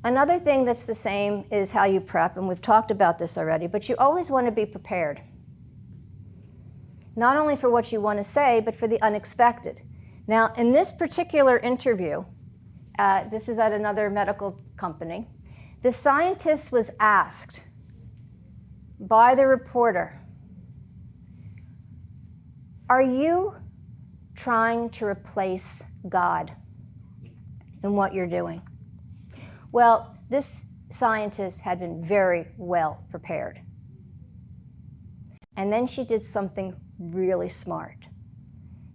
Another thing that's the same is how you prep, and we've talked about this already, but you always want to be prepared. Not only for what you want to say, but for the unexpected. Now, in this particular interview, this is at another medical company, the scientist was asked by the reporter, "Are you trying to replace God in what you're doing?" Well, this scientist had been very well prepared. And then she did something really smart.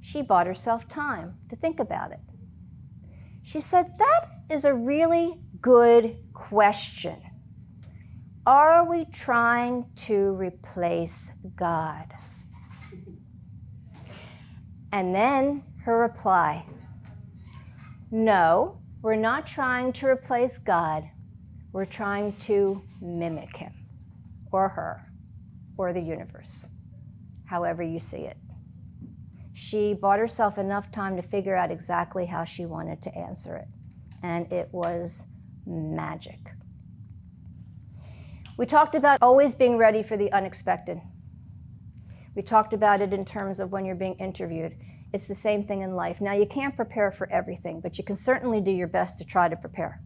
She bought herself time to think about it. She said, "That is a really good question. Are we trying to replace God?" And then her reply, "No, we're not trying to replace God. We're trying to mimic him or her or the universe, however you see it." She bought herself enough time to figure out exactly how she wanted to answer it, and it was magic. We talked about always being ready for the unexpected. We talked about it in terms of when you're being interviewed. It's the same thing in life. Now, you can't prepare for everything, but you can certainly do your best to try to prepare.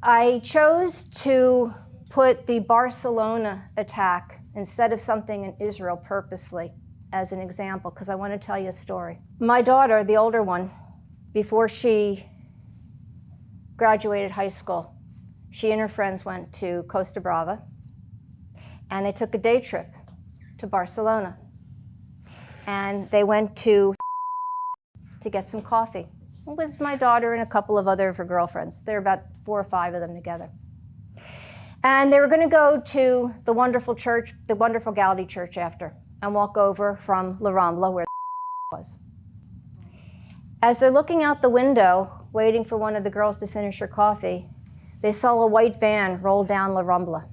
I chose to put the Barcelona attack instead of something in Israel purposely as an example, because I want to tell you a story. My daughter, the older one, before she graduated high school, she and her friends went to Costa Brava, and they took a day trip to Barcelona. And they went to get some coffee. It was my daughter and a couple of other of her girlfriends. There were about 4 or 5 of them together. And they were going to go to the wonderful church, the wonderful Gaudi church after, and walk over from La Rambla, where was. As they're looking out the window, waiting for one of the girls to finish her coffee, they saw a white van roll down La Rambla.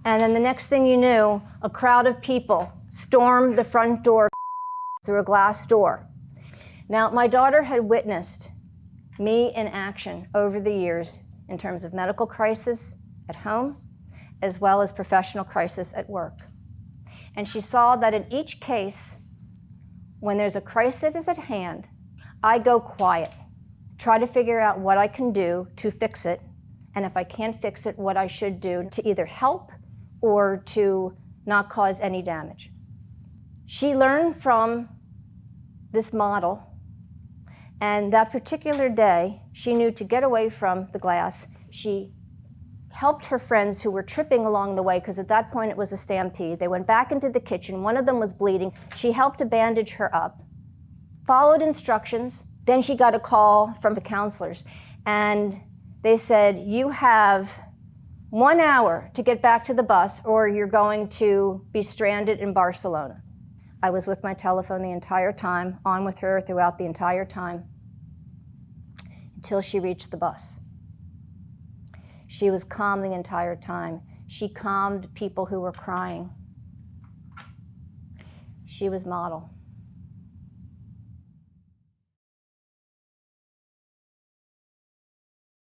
And then the next thing you knew, a crowd of people stormed the front door through a glass door. Now, my daughter had witnessed me in action over the years in terms of medical crisis at home, as well as professional crisis at work. And she saw that in each case, when there's a crisis at hand, I go quiet, try to figure out what I can do to fix it, and if I can't fix it, what I should do to either help or to not cause any damage. She learned from this model, and that particular day, she knew to get away from the glass. She helped her friends who were tripping along the way, because at that point it was a stampede. They went back into the kitchen. One of them was bleeding. She helped to bandage her up, followed instructions. Then she got a call from the counselors, and they said, "You have 1 hour to get back to the bus, or you're going to be stranded in Barcelona." I was with my telephone the entire time, on with her throughout the entire time, until she reached the bus. She was calm the entire time. She calmed people who were crying. She was model.